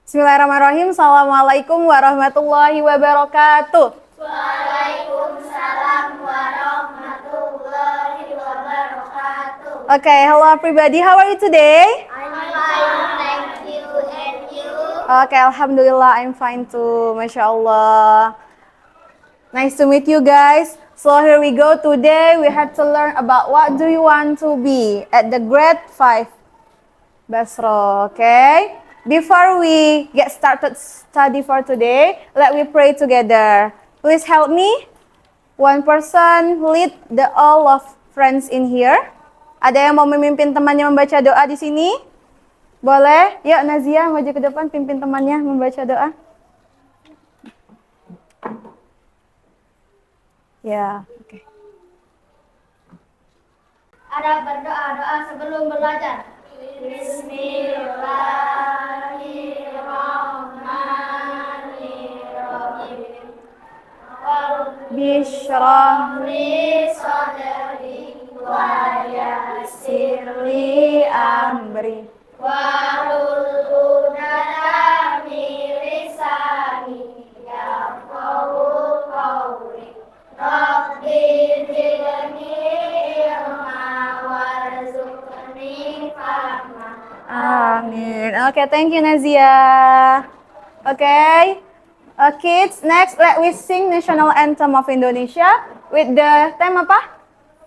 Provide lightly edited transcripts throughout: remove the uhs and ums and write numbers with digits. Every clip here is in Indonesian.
Bismillahirrahmanirrahim. Assalamualaikum warahmatullahi wabarakatuh. Waalaikumsalam warahmatullahi wabarakatuh. Okay, hello everybody. How are you today? I'm fine, thank you. And you? Okay, alhamdulillah I'm fine too. Masya Allah. Nice to meet you guys. So here we go. Today we have to learn about what do you want to be at the grade 5 Basro. Okay? Before we get started study for today, let me pray together. Please help me. One person lead the all of friends in here. Ada yang mau memimpin temannya membaca doa di sini? Boleh? Yuk Nazia maju ke depan pimpin temannya membaca doa. Ya, oke. Ada berdoa sebelum belajar. Bismillahirrahmanirrahim. Bishrah Li sadri wa yassir li amri. Wahlul 'uqdatam min lisani yafqahu qawli. Rabbi zidni ilma warzuqni fahma. Amin. Okay, thank you Nazia. Okay. Kids, next let we sing National Anthem of Indonesia with the theme apa?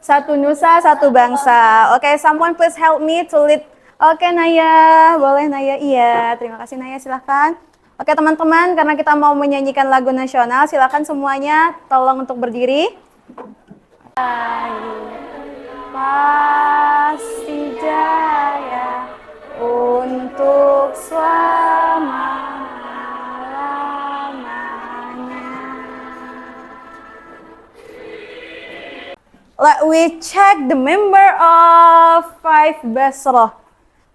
Satu Nusa, Satu Bangsa. Okay, someone please help me to lead. Okay, Naya. Boleh Naya? Iya. Terima kasih Naya, silahkan. Oke, teman-teman, karena kita mau menyanyikan lagu nasional, silahkan semuanya tolong untuk berdiri. Pasti jaya untuk selama. Let we check the member of 5 Basro.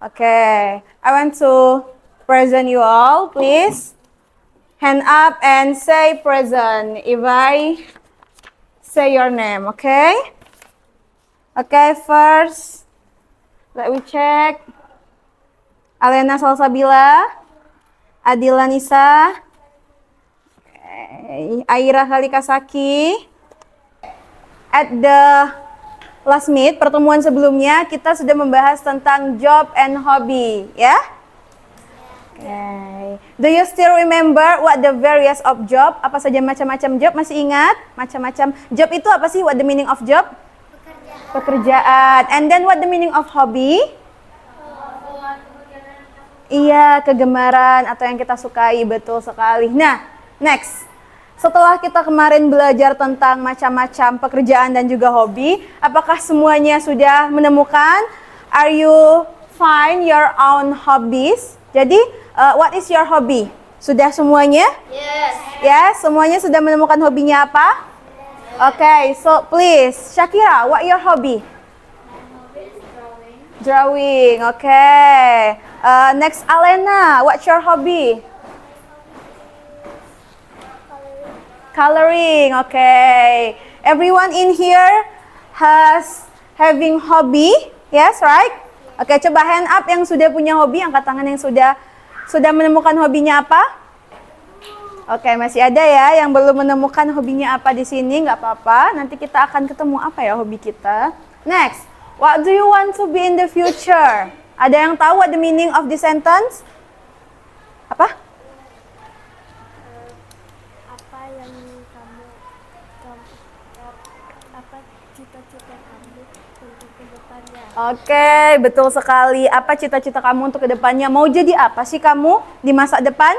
Okay, I want to present you all, please. Hand up and say present if I say your name, okay? Okay, first, let we check. Alena Salsabila, Adila Nisa, Aira Halikasaki. At the last meet, pertemuan sebelumnya, kita sudah membahas tentang job and hobby, ya? Okay. Do you still remember what the various of job? Apa saja macam-macam job? Masih ingat? Macam-macam job itu apa sih? What the meaning of job? Pekerjaan. And then what the meaning of hobby? Iya, kegemaran atau yang kita sukai, betul sekali. Nah, next. Setelah kita kemarin belajar tentang macam-macam pekerjaan dan juga hobi, apakah semuanya sudah menemukan? Are you find your own hobbies? Jadi, what is your hobby? Sudah semuanya? Yes. Ya, semuanya sudah menemukan hobinya apa? Okay, so please, Shakira, what your hobby? Drawing, okay. Next, Alena, what's your hobby? Coloring, okay. Everyone in here has having hobby, yes, right? Oke, coba hand up yang sudah punya hobi, angkat tangan yang sudah menemukan hobinya apa? Oke, masih ada ya yang belum menemukan hobinya apa di sini, nggak apa-apa. Nanti kita akan ketemu apa ya hobi kita. Next, what do you want to be in the future? Ada yang tahu what the meaning of the sentence? Apa? Cita-cita kamu untuk kedepannya? Oke, betul sekali. Apa cita-cita kamu untuk kedepannya? Mau jadi apa sih kamu di masa depan?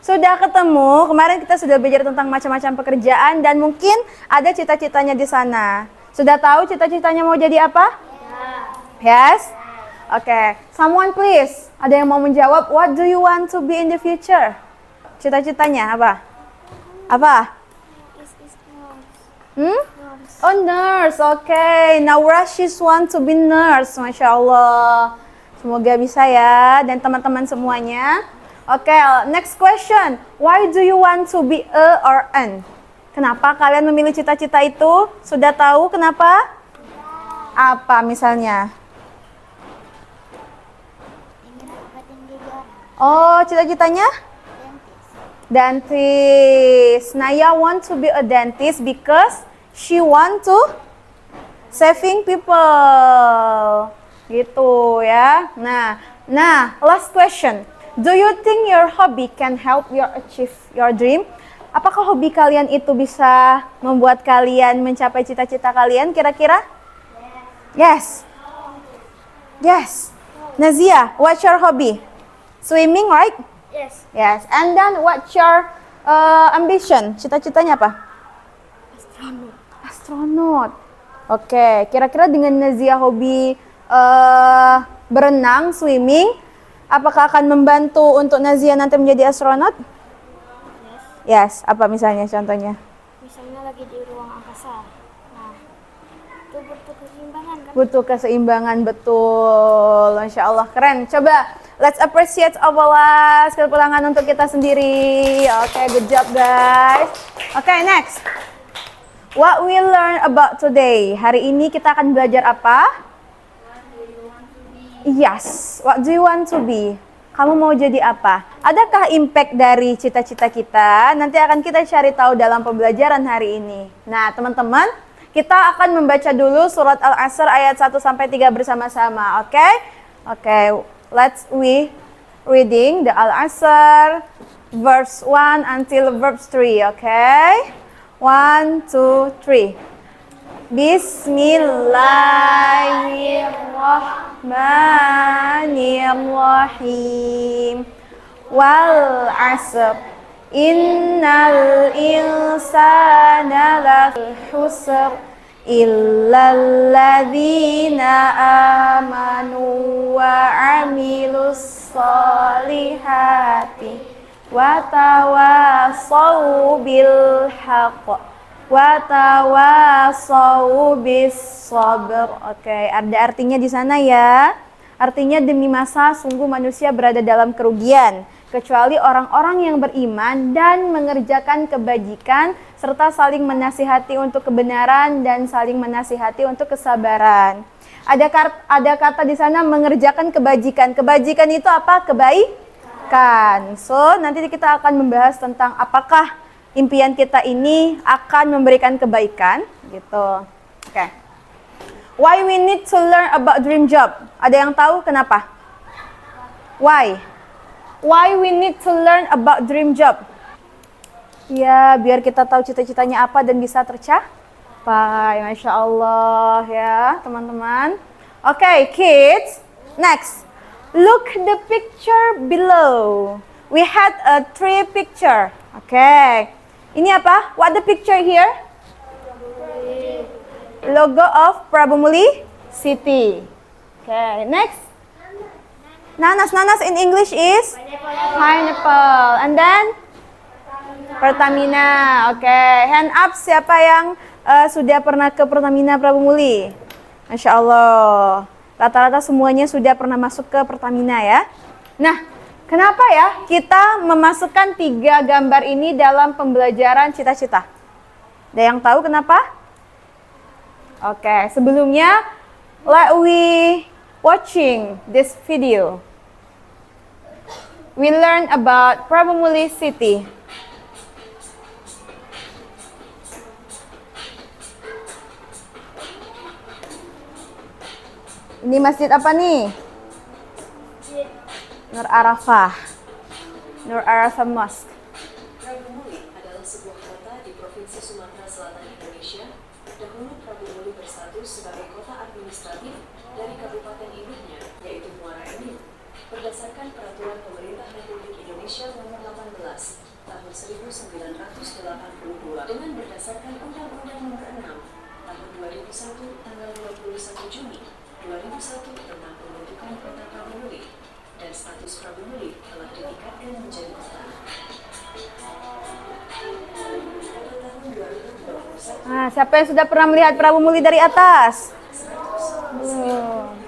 Sudah ketemu. Kemarin kita sudah belajar tentang macam-macam pekerjaan dan mungkin ada cita-citanya di sana. Sudah tahu cita-citanya mau jadi apa? Yes? Oke. Someone please. Ada yang mau menjawab? What do you want to be in the future? Cita-citanya apa? Apa? Oh, nurse. Okay. Now Rashis want to be nurse. Masya Allah. Semoga bisa ya. Dan teman-teman semuanya. Okay, next question. Why do you want to be a or an? Kenapa kalian memilih cita-cita itu? Sudah tahu kenapa? Apa misalnya? Oh, cita-citanya? Dentist. Naya want to be a dentist because she want to saving people. Gitu ya. Nah, last question. Do you think your hobby can help you achieve your dream? Apakah hobi kalian itu bisa membuat kalian mencapai cita-cita kalian kira-kira? Yes. Yes. Nazia, what's your hobby? Swimming, right? Yes. Yes. And then what's your ambition? Cita-citanya apa? Astronot. Astronot. Oke, kira-kira dengan Nazia hobi berenang, swimming, apakah akan membantu untuk Nazia nanti menjadi astronot? Yes. Apa misalnya contohnya? Misalnya lagi di ruang angkasa. Nah, itu butuh keseimbangan kan? Butuh keseimbangan, betul. Masya Allah, keren. Coba, let's appreciate our skill tangan untuk kita sendiri. Oke, good job guys. Oke, next. What we learn about today. Hari ini kita akan belajar apa? Yes, what do you want to be? Kamu mau jadi apa? Adakah impact dari cita-cita kita? Nanti akan kita cari tahu dalam pembelajaran hari ini. Nah, teman-teman, kita akan membaca dulu surat Al-Asr ayat 1 sampai 3 bersama-sama, oke? Oke, let's reading the Al-Asr verse 1 until verse 3, oke? 1, 2, 3. Bismillahirrahmanirrahim. Wal 'asr. Innal insana lafi khusr illal ladzina amanu wa 'amilus solihati wa tawassaw bil haqq wa tawassaw bis sabr. Oke, ada artinya di sana ya. Artinya demi masa sungguh manusia berada dalam kerugian kecuali orang-orang yang beriman dan mengerjakan kebajikan serta saling menasihati untuk kebenaran dan saling menasihati untuk kesabaran. Ada kata di sana mengerjakan kebajikan. Kebajikan itu apa? Kebaikan. So, nanti kita akan membahas tentang apakah impian kita ini akan memberikan kebaikan gitu. Oke. Why we need to learn about dream job? Ada yang tahu kenapa? Why? Why we need to learn about dream job? Ya, biar kita tahu cita-citanya apa dan bisa tercapai. Masya Allah ya, teman-teman. Oke, kids. Next, look the picture below. We had a 3 picture. Oke. Ini apa? What the picture here? Logo of Prabumuli City. Oke, next. Nanas in English is pineapple. And then Pertamina. Oke, hand up siapa yang sudah pernah ke Pertamina Prabumuli? Masya Allah. Rata-rata semuanya sudah pernah masuk ke Pertamina ya. Nah, kenapa ya kita memasukkan 3 gambar ini dalam pembelajaran cita-cita? Ada yang tahu kenapa? Oke, sebelumnya let we watching this video. We learn about Prabumuli City. Ini masjid apa nih? Nur Arafah. Nur Arafah Mosque. Prabumuli adalah sebuah kota di Provinsi Sumatera Selatan, Indonesia. Dahulu Prabumuli bersatu sebagai kota administratif dari kabupaten induknya, yaitu Muara Enim. Berdasarkan peraturan pemerintah Republik Indonesia nomor 18 tahun 1982 dengan berdasarkan Undang-Undang nomor 6 tahun 2001 tanggal 21 Juni 2001 tentang pembentukan kota Prabumuli, dan status Prabumuli telah ditingkatkan menjadi kota. Pada tahun 2021, Nah, siapa yang sudah pernah melihat Prabumuli dari atas? Belum.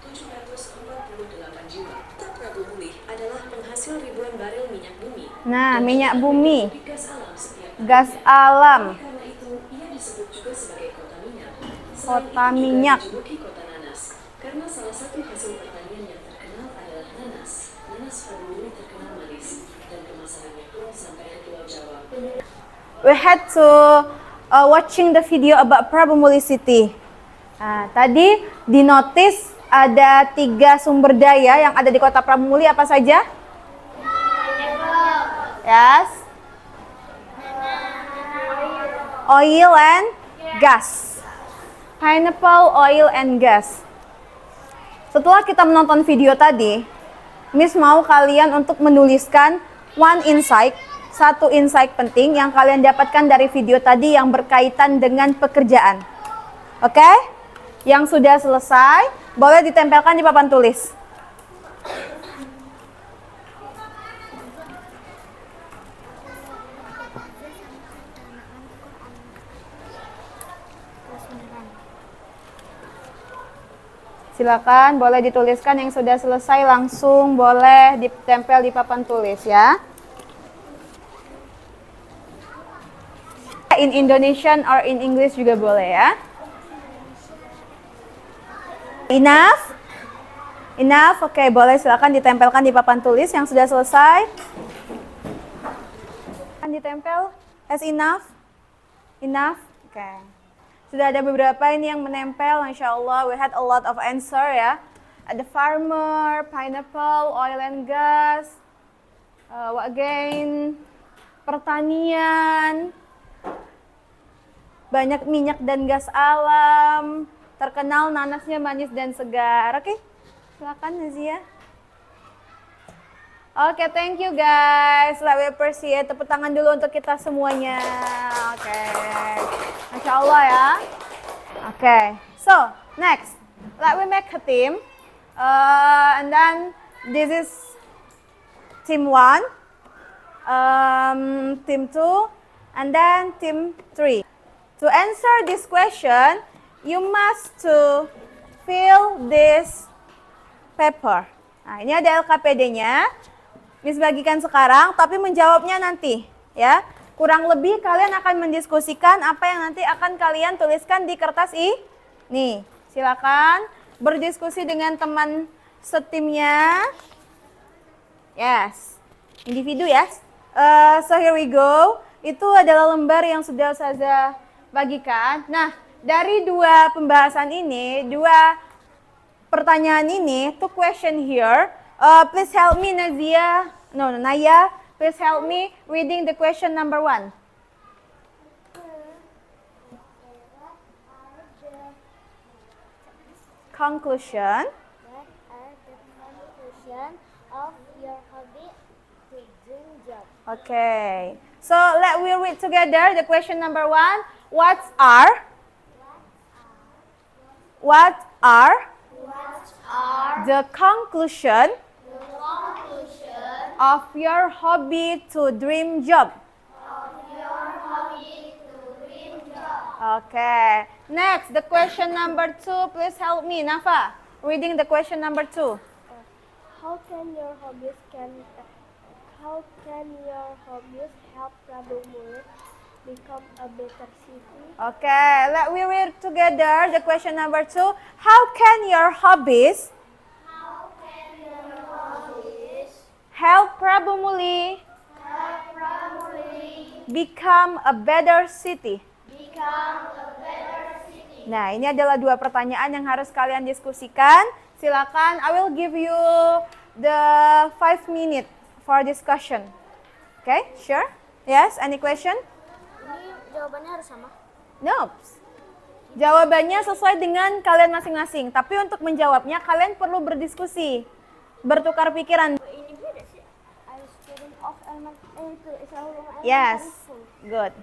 748 jiwa. Kota Prabumuli adalah penghasil ribuan barel minyak bumi. Nah, minyak bumi, Di gas alam setiap gas alam, karena itu ia disebut juga sebagai kota minyak. Kota minyak. Juga dijuluki kota nanas karena salah satu hasil pertanian yang terkenal adalah nanas. Nanas Prabumuli we had to watching the video about Prabumuli City. Nah, tadi di notice ada 3 sumber daya yang ada di kota Prabumuli, apa saja? Yes. Oil and gas. Pineapple, oil and gas. Setelah kita menonton video tadi, Miss mau kalian untuk menuliskan satu insight penting yang kalian dapatkan dari video tadi yang berkaitan dengan pekerjaan. Oke? Yang sudah selesai, boleh ditempelkan di papan tulis. Silakan, boleh dituliskan yang sudah selesai langsung boleh ditempel di papan tulis ya. In Indonesian or in English juga boleh ya. Enough? Enough, oke, boleh silakan ditempelkan di papan tulis yang sudah selesai. Kan ditempel as enough? Enough? Oke. Sudah ada beberapa ini yang menempel, Masya Allah. We had a lot of answer ya. Ada farmer, pineapple, oil and gas, what again? Pertanian, banyak minyak dan gas alam, terkenal nanasnya manis dan segar. Oke, silakan Nazia. Oke, thank you guys. Let me appreciate. Tepuk tangan dulu untuk kita semuanya. Oke, Masya Allah ya. Oke, so next, let me make a team. And then this is team 1, team 2, and then team 3. To answer this question, you must to fill this paper. Nah, ini ada LKPD-nya. Miss bagikan sekarang, tapi menjawabnya nanti, ya. Kurang lebih kalian akan mendiskusikan apa yang nanti akan kalian tuliskan di kertas ini. Silakan berdiskusi dengan teman setimnya. Yes, individu ya. So here we go. Itu adalah lembar yang sudah saya bagikan. Nah, dari 2 pembahasan ini, 2 pertanyaan ini, 2 question here. Please help me Nazia, Naya, please help me reading the question number 1. Conclusion. What are the conclusion of your hobby to dream job? Okay, so let we read together the question number 1. What are the conclusion of your hobby to dream job? Okay. Next, the question number 2. Please help me, Nafa. Reading the question number 2. How can your hobbies help Prabumuli become a better city? Okay, let we read together the question number 2. How can your hobbies help Prabumuli become a better city? Nah, ini adalah 2 pertanyaan yang harus kalian diskusikan. Silakan, I will give you the 5 minutes for discussion. Okay, sure? Yes, any question? Ini jawabannya harus sama. Nope. Jawabannya sesuai dengan kalian masing-masing. Tapi untuk menjawabnya kalian perlu berdiskusi, bertukar pikiran. Ini beda sih. I'm student of elementary school. Yes, good.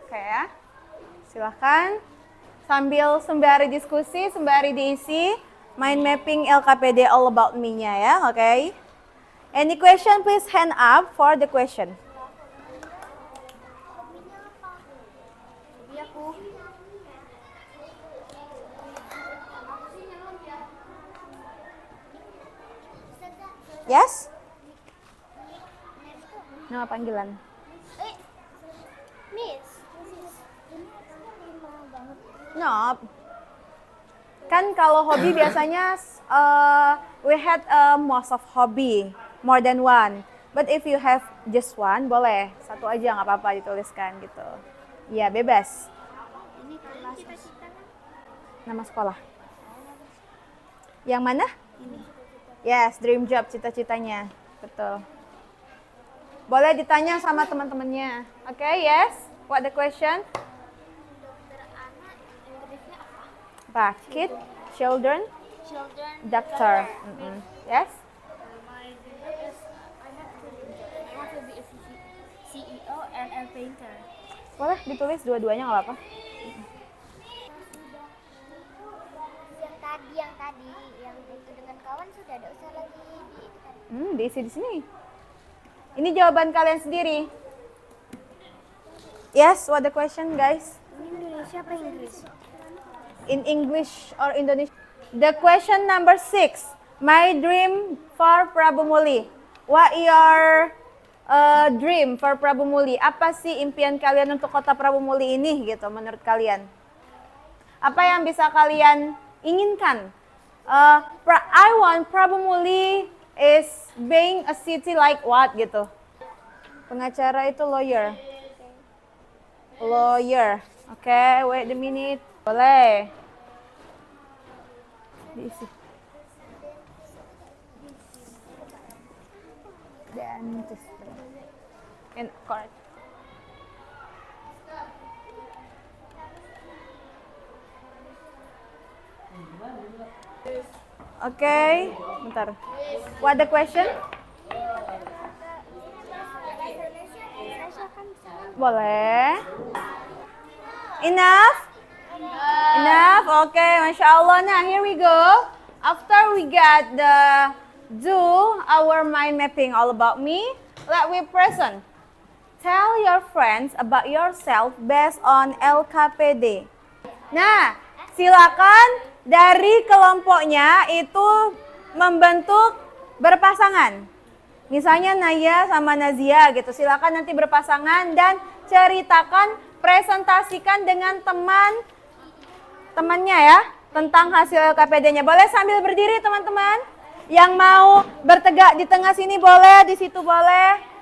Oke ya, silahkan sambil sembari diskusi, sembari diisi mind mapping LKPD All About Me-nya ya, oke? Any question, please hand up for the question. Yes? Nama panggilan. Miss. No. Kan kalau hobi biasanya we had most of hobby, more than one. But if you have just one, boleh. Satu aja nggak apa-apa dituliskan gitu. Ya, bebas. Ini kelas Nama sekolah. Yang mana? ini. Yes, dream job, cita-citanya. Betul. Boleh ditanya sama teman-temannya. Oke, yes. What the question? Dokter anak Inggrisnya apa? Apa? Kid, children, Children doctor. Yes. My dream is I want to be a CEO and a painter. Boleh ditulis dua-duanya nggak apa-apa. Yang tadi, yang itu dengan kawan sudah ada usah lagi di itu kan. Diisi di sini. Ini jawaban kalian sendiri. Yes, what the question, guys? Ini Indonesia apa Inggris? In English or Indonesia? The question number 6. My dream for Prabu Muli. What your dream for Prabu Muli? Apa sih impian kalian untuk kota Prabu Muli ini gitu menurut kalian? Apa yang bisa kalian inginkan? I want Prabu Muli is being a city like what gitu. Pengacara itu lawyer. Lawyer. Oke, wait a minute. Boleh. Diisi. Dentist. In court. Oke, bentar. What the question? Boleh. Enough? Enough? Oke, Masya Allah. Nah, here we go. After we get the do our mind mapping all about me, let we present. Tell your friends about yourself based on LKPD. Nah, silakan dari kelompoknya itu membentuk berpasangan. Misalnya Naya sama Nazia gitu. Silakan nanti berpasangan dan ceritakan, presentasikan dengan temannya ya tentang hasil LKPD-nya. Boleh sambil berdiri teman-teman. Yang mau bertegak di tengah sini boleh, di situ boleh.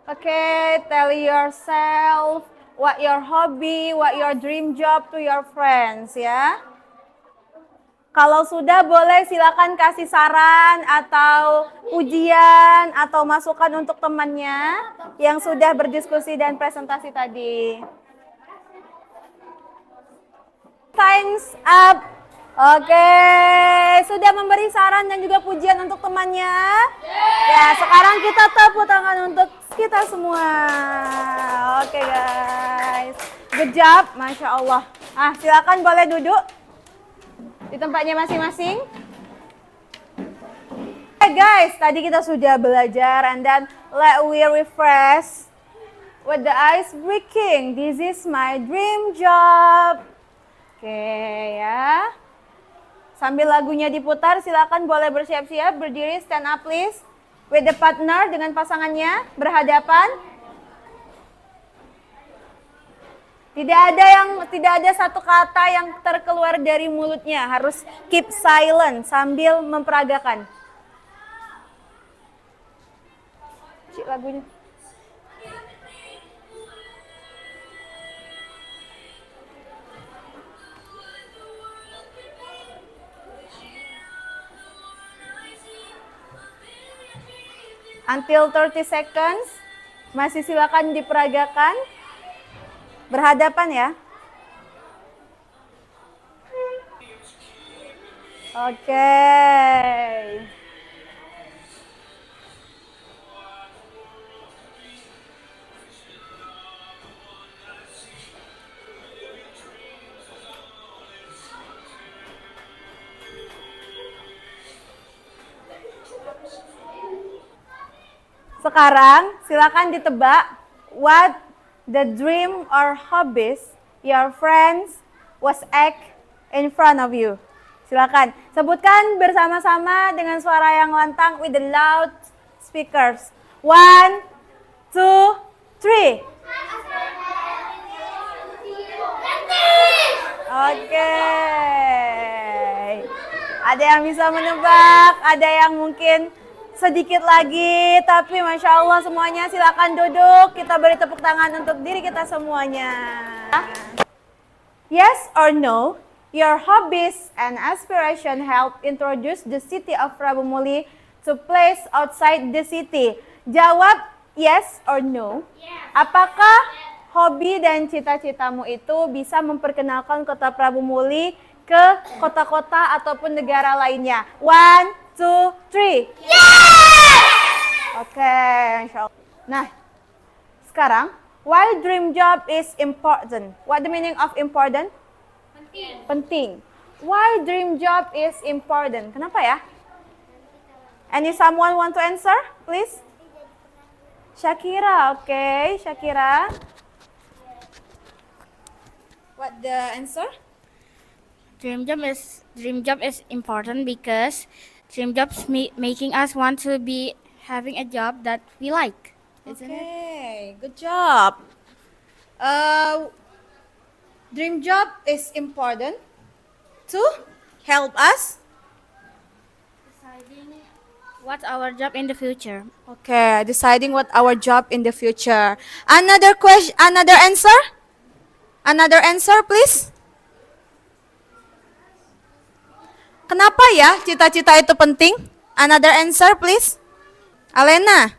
Okay, tell yourself what your hobby, what your dream job to your friends ya. Kalau sudah boleh silakan kasih saran atau pujian atau masukan untuk temannya yang sudah berdiskusi dan presentasi tadi. Time's up. Oke, sudah memberi saran dan juga pujian untuk temannya. Ya, sekarang kita tepuk tangan untuk kita semua. Oke guys, good job, Masya Allah. Silakan boleh duduk di tempatnya masing-masing. Guys, tadi kita sudah belajar and then let we refresh with the ice breaking. This is my dream job. Oke ya. Sambil lagunya diputar, silakan boleh bersiap-siap, berdiri, stand up please. With the partner, dengan pasangannya, berhadapan. Tidak ada satu kata yang terkeluar dari mulutnya, harus keep silent sambil memperagakan. Cik lagunya. Until 30 seconds, masih silakan diperagakan. Berhadapan ya. Oke. Sekarang silakan ditebak what the dream or hobbies your friends was act in front of you. Silakan sebutkan bersama-sama dengan suara yang lantang with the loud speakers. 1, 2, 3. Oke. Ada yang bisa menebak, ada yang mungkin sedikit lagi, tapi Masya Allah semuanya silakan duduk. Kita beri tepuk tangan untuk diri kita semuanya. Yes or no, your hobbies and aspiration help introduce the city of Prabu Muli to place outside the city. Jawab yes or no. Apakah hobi dan cita-citamu itu bisa memperkenalkan kota Prabu Muli ke kota-kota ataupun negara lainnya? 1, 2, 3. Oke, Insya Allah. Nah, sekarang, why dream job is important? What the meaning of important? Penting. Why dream job is important? Kenapa ya? Any someone want to answer, please? Shakira, okay, Shakira. What the answer? Dream job is important because dream jobs making us want to be having a job that we like, isn't it? Okay, good job. Dream job is important to help us. Deciding what's our job in the future. Okay, deciding what our job in the future. Another question, another answer? Another answer, please. Kenapa ya cita-cita itu penting? Another answer, please. Alena,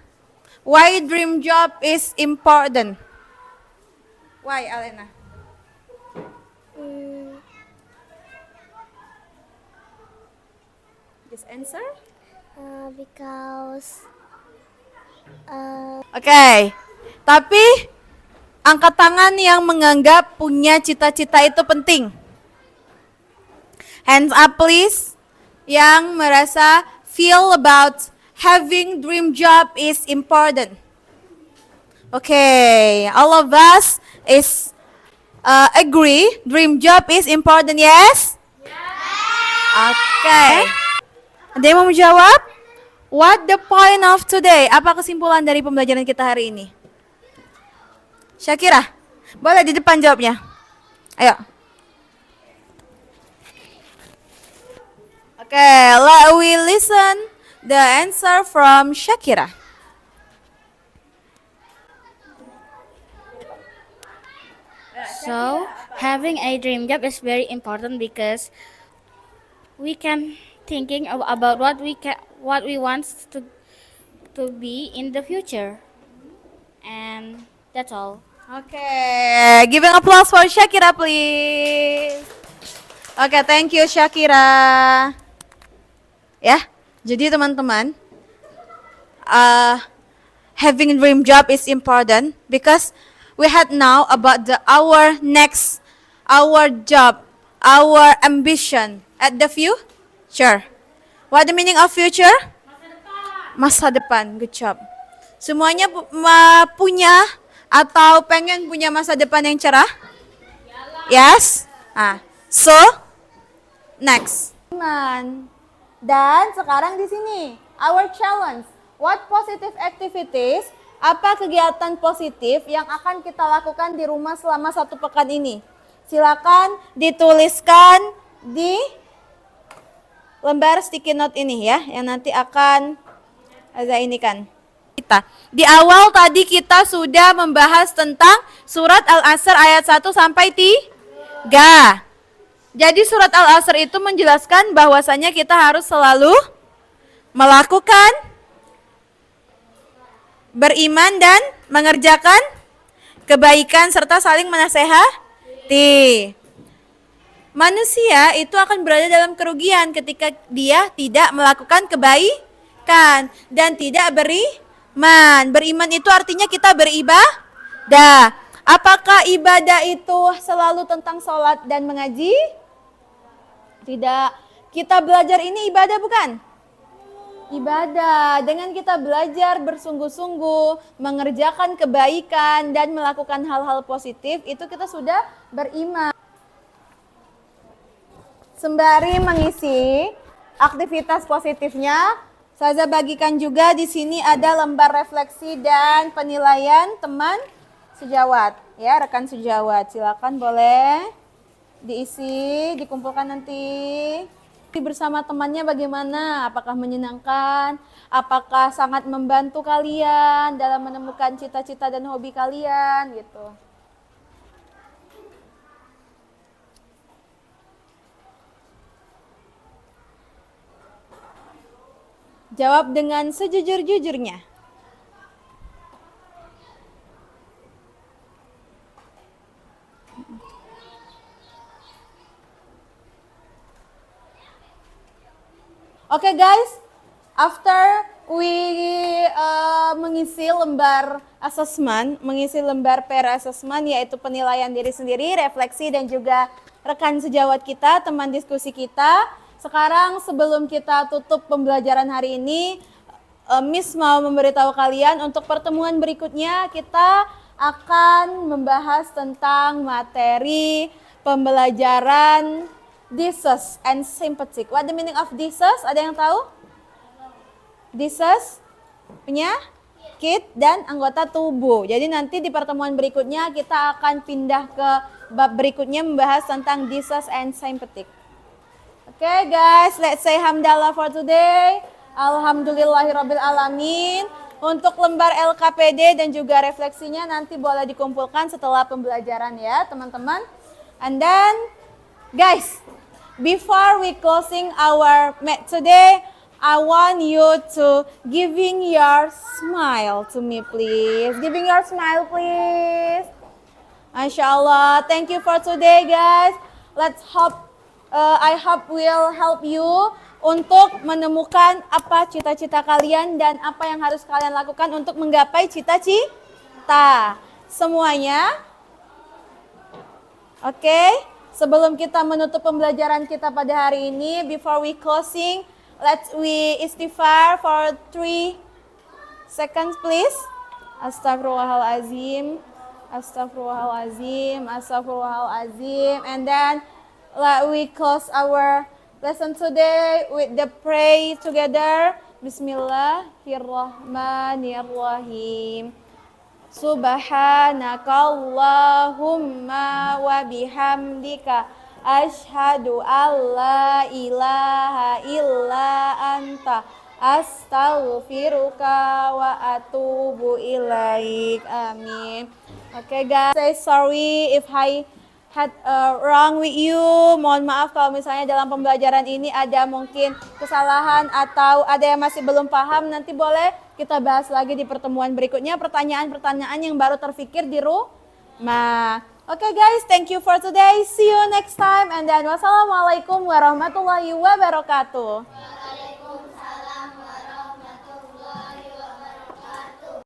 why dream job is important? Why, Alena? This answer? Because Oke, tapi angkat tangan yang menganggap punya cita-cita itu penting. Hands up please. Yang merasa feel about having dream job is important. Okay, all of us is agree dream job is important, yes? Okay. Ada yang mau menjawab? What the point of today? Apa kesimpulan dari pembelajaran kita hari ini? Syakira, boleh di depan jawabnya. Ayo. Okay, let we listen the answer from Syakira. So, having a dream job is very important because we can thinking about what we want to be in the future. And that's all. Okay, giving applause for Syakira please. Okay, thank you Syakira. Ya, jadi teman-teman, having a dream job is important because we had now about our next, our job, our ambition at the future. What the meaning of future? Masa depan. Good job. Semuanya punya atau pengen punya masa depan yang cerah? Yes. So next. Dan sekarang di sini our challenge. What positive activities? Apa kegiatan positif yang akan kita lakukan di rumah selama 1 pekan ini? Silakan dituliskan di lembar sticky note ini ya, yang nanti akan Aza ini kan. Di awal tadi kita sudah membahas tentang surat Al-Asr ayat 1 sampai 3. Jadi surat Al-Asr itu menjelaskan bahwasanya kita harus selalu melakukan, beriman dan mengerjakan kebaikan serta saling menasehati. Manusia itu akan berada dalam kerugian ketika dia tidak melakukan kebaikan dan tidak beriman. Beriman itu artinya kita beribadah. Apakah ibadah itu selalu tentang sholat dan mengaji? Tidak. Kita belajar ini ibadah bukan? Ibadah. Dengan kita belajar bersungguh-sungguh, mengerjakan kebaikan dan melakukan hal-hal positif, itu kita sudah beriman. Sembari mengisi aktivitas positifnya, saya bagikan juga di sini ada lembar refleksi dan penilaian teman sejawat, ya rekan sejawat. Silakan boleh diisi, dikumpulkan nanti. Bersama temannya bagaimana? Apakah menyenangkan? Apakah sangat membantu kalian dalam menemukan cita-cita dan hobi kalian gitu? Jawab dengan sejujur-jujurnya. Oke guys, after we mengisi lembar assessment, mengisi lembar pair assessment yaitu penilaian diri sendiri, refleksi dan juga rekan sejawat kita, teman diskusi kita. Sekarang sebelum kita tutup pembelajaran hari ini, Miss mau memberitahu kalian untuk pertemuan berikutnya kita akan membahas tentang materi pembelajaran Disses and sympathetic. What the meaning of disses? Ada yang tahu? Disses penyakit dan anggota tubuh. Jadi nanti di pertemuan berikutnya kita akan pindah ke bab berikutnya membahas tentang disses and sympathetic. Okay guys, let's say hamdalah for today. Alhamdulillahirabbil alamin. Untuk lembar LKPD dan juga refleksinya nanti boleh dikumpulkan setelah pembelajaran ya, teman-teman. And then guys, before we closing our mat today, I want you to giving your smile to me please. Giving your smile please. Masya Allah. Thank you for today guys. Let's hope, I hope will help you untuk menemukan apa cita-cita kalian dan apa yang harus kalian lakukan untuk menggapai cita-cita semuanya. Oke. Sebelum kita menutup pembelajaran kita pada hari ini, before we closing, let's we istighfar for 3 seconds please. Astaghfirullahalazim, astaghfirullahalazim, astaghfirullahalazim. And then let we close our lesson today with the pray together. Bismillahirrahmanirrahim. Subhanakallahumma wa bihamdika asyhadu alla ilaha illa anta astaghfiruka wa atubu ilaik. Amin. Okay guys, say sorry if I had wrong with you. Mohon maaf kalau misalnya dalam pembelajaran ini ada mungkin kesalahan atau ada yang masih belum paham. Nanti boleh kita bahas lagi di pertemuan berikutnya pertanyaan-pertanyaan yang baru terfikir di rumah. Okay guys, thank you for today. See you next time and then wassalamualaikum warahmatullahi wabarakatuh.